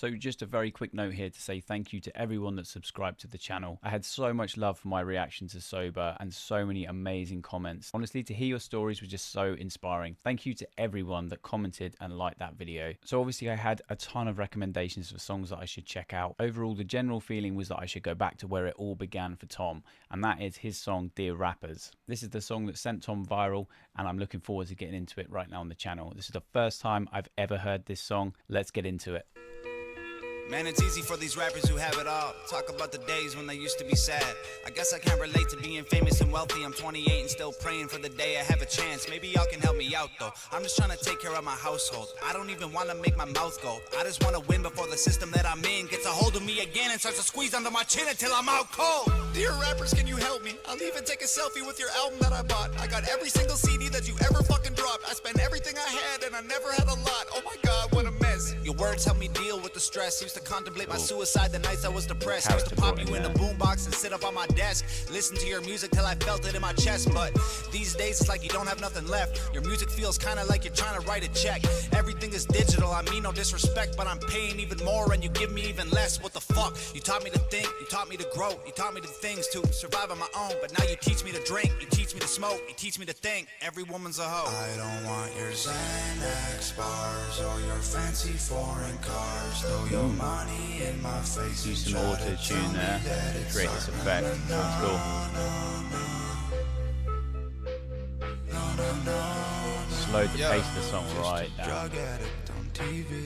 So just a very quick note here to say thank you to everyone that subscribed to the channel. I had so much love for my reaction to Sober and so many amazing comments. Honestly, to hear your stories was just so inspiring. Thank you to everyone that commented and liked that video. So obviously I had a ton of recommendations for songs that I should check out. Overall, the general feeling was that I should go back to where it all began for Tom, and that is his song Dear Rappers. This is the song that sent Tom viral, and I'm looking forward to getting into it right now on the channel. This is the first time I've ever heard this song. Let's get into it. Man, it's easy for these rappers who have it all. Talk about the days when they used to be sad. I guess I can't relate to being famous and wealthy. I'm 28 and still praying for the day I have a chance. Maybe y'all can help me out though. I'm just trying to take care of my household. I don't even want to make my mouth go. I just want to win before the system that I'm in gets a hold of me again and starts to squeeze under my chin until I'm out cold. Dear rappers, can you help me? I'll even take a selfie with your album that I bought. I got every single CD that you ever fucking dropped. I spent everything I had and I never had a lot. Oh my god, what a mess. Your words help me deal with the stress. Used to contemplate my suicide the nights I was depressed. Used to pop you in a boombox and sit up on my desk, listen to your music till I felt it in my chest. But these days it's like you don't have nothing left. Your music feels kinda like you're trying to write a check. Everything is digital, I mean no disrespect, but I'm paying even more and you give me even less. What the fuck? You taught me to think, you taught me to grow, you taught me the things to survive on my own. But now you teach me to drink, you teach me to smoke, you teach me to think. Every woman's a hoe. I don't want your Xanax bars or your fancy foreign cars. Throw your money in my face. Use some auto-tune there to create this effect. Sounds cool. Slowed the pace of the song right down.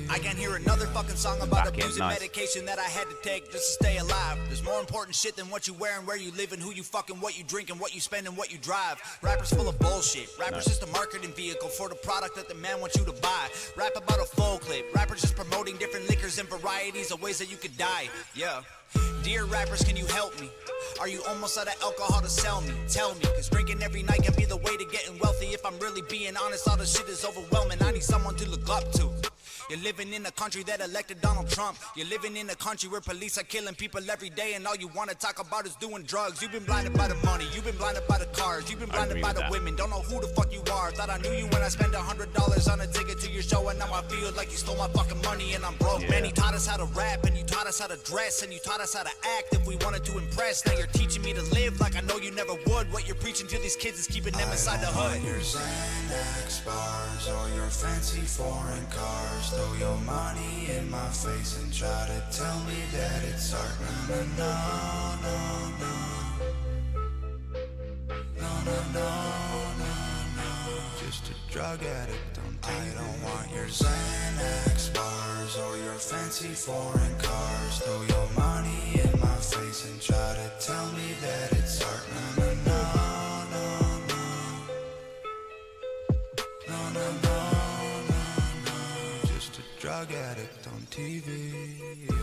I can't hear another fucking song about abusing medication that I had to take just to stay alive. There's more important shit than what you wear and where you live and who you fucking, what you drink and what you spend and what you drive. Rappers full of bullshit. Rappers just a marketing vehicle for the product that the man wants you to buy. Rap about a full clip. Rappers just promoting different liquors and varieties of ways that you could die. Yeah. Dear rappers, can you help me? Are you almost out of alcohol to sell me? Tell me, cause drinking every night can be the way to getting wealthy. If I'm really being honest, all this shit is overwhelming. I need someone to look up to. You're living in a country that elected Donald Trump. You're living in a country where police are killing people every day and all you want to talk about is doing drugs. You've been blinded by the money, you've been blinded by the cars, you've been blinded by the women. Don't know who the fuck you are. Thought I knew you when I spent $100 on a ticket to your show, and now I feel like you stole my fucking money and I'm broke. Man, you taught us how to rap and you taught us how to dress and you taught us how to act if we wanted to impress. Now you're teaching me to live like I know you never would. What you're preaching to these kids is keeping them inside the hood. Your Xanax bars or your fancy foreign cars. Throw your money in my face and try to tell me that it's art. No, no, no, no. No, no, no, no, no. Just a drug addict on TV. I don't want your Xanax bars or your fancy foreign cars. Throw your money in my face and try to tell me that it's art. No, no, no, no, no. No, no, no. Drug addict on TV, yeah.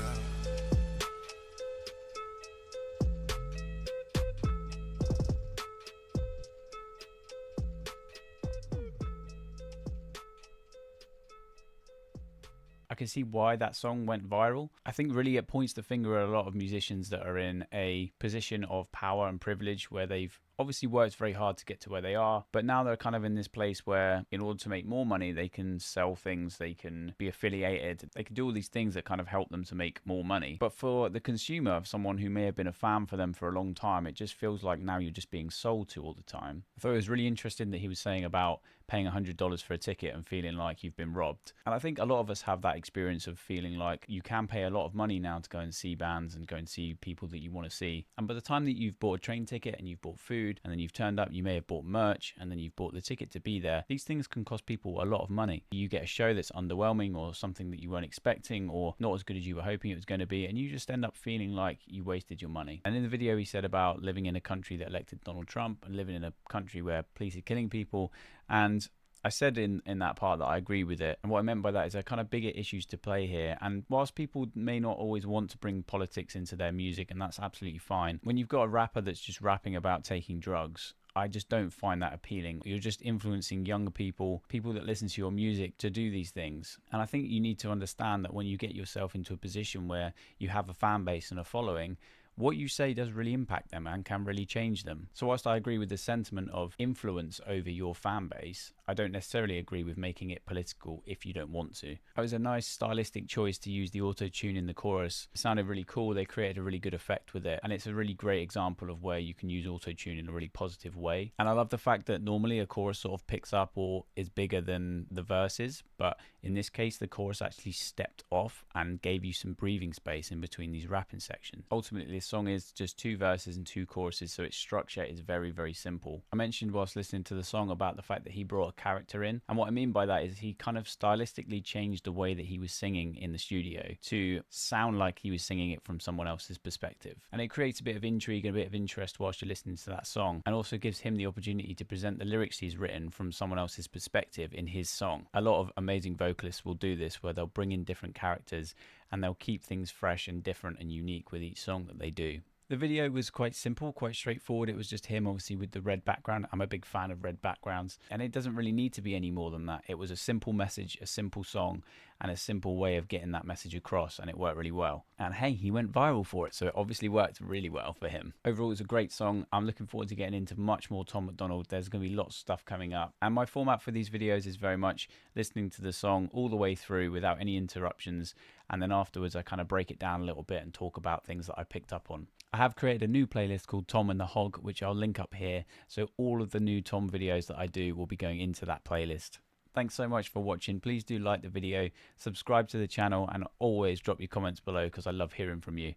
I can see why that song went viral. I think really it points the finger at a lot of musicians that are in a position of power and privilege where they've obviously worked very hard to get to where they are, but now they're kind of in this place where in order to make more money, they can sell things, they can be affiliated, they can do all these things that kind of help them to make more money. But for the consumer, of someone who may have been a fan for them for a long time, it just feels like now you're just being sold to all the time. I thought it was really interesting that he was saying about paying $100 for a ticket and feeling like you've been robbed. And I think a lot of us have that experience of feeling like you can pay a lot of money now to go and see bands and go and see people that you want to see. And by the time that you've bought a train ticket and you've bought food and then you've turned up, you may have bought merch and then you've bought the ticket to be there. These things can cost people a lot of money. You get a show that's underwhelming or something that you weren't expecting or not as good as you were hoping it was going to be, and you just end up feeling like you wasted your money. And in the video he said about living in a country that elected Donald Trump and living in a country where police are killing people, and I said in that part that I agree with it. And what I meant by that is there are kind of bigger issues to play here. And whilst people may not always want to bring politics into their music, and that's absolutely fine, when you've got a rapper that's just rapping about taking drugs, I just don't find that appealing. You're just influencing younger people, people that listen to your music, to do these things. And I think you need to understand that when you get yourself into a position where you have a fan base and a following, what you say does really impact them and can really change them. So whilst I agree with the sentiment of influence over your fan base, I don't necessarily agree with making it political if you don't want to. It was a nice stylistic choice to use the auto-tune in the chorus. It sounded really cool, they created a really good effect with it, and it's a really great example of where you can use auto-tune in a really positive way. And I love the fact that normally a chorus sort of picks up or is bigger than the verses, but in this case the chorus actually stepped off and gave you some breathing space in between these rapping sections. Ultimately, this song is just 2 verses and 2 choruses, so its structure is very, very simple. I mentioned whilst listening to the song about the fact that he brought a character in, and what I mean by that is he kind of stylistically changed the way that he was singing in the studio to sound like he was singing it from someone else's perspective. And it creates a bit of intrigue and a bit of interest whilst you're listening to that song, and also gives him the opportunity to present the lyrics he's written from someone else's perspective in his song. A lot of amazing vocalists will do this, where they'll bring in different characters and they'll keep things fresh and different and unique with each song that they do. The video was quite simple, quite straightforward. It was just him, obviously, with the red background. I'm a big fan of red backgrounds, and it doesn't really need to be any more than that. It was a simple message, a simple song, and a simple way of getting that message across, and it worked really well. And hey, he went viral for it, so it obviously worked really well for him. Overall, it was a great song. I'm looking forward to getting into much more Tom Macdonald. There's going to be lots of stuff coming up, and my format for these videos is very much listening to the song all the way through without any interruptions, and then afterwards I kind of break it down a little bit and talk about things that I picked up on. I have created a new playlist called Tom and the Hog, which I'll link up here, so all of the new Tom videos that I do will be going into that playlist. Thanks so much for watching. Please do like the video, subscribe to the channel, and always drop your comments below because I love hearing from you.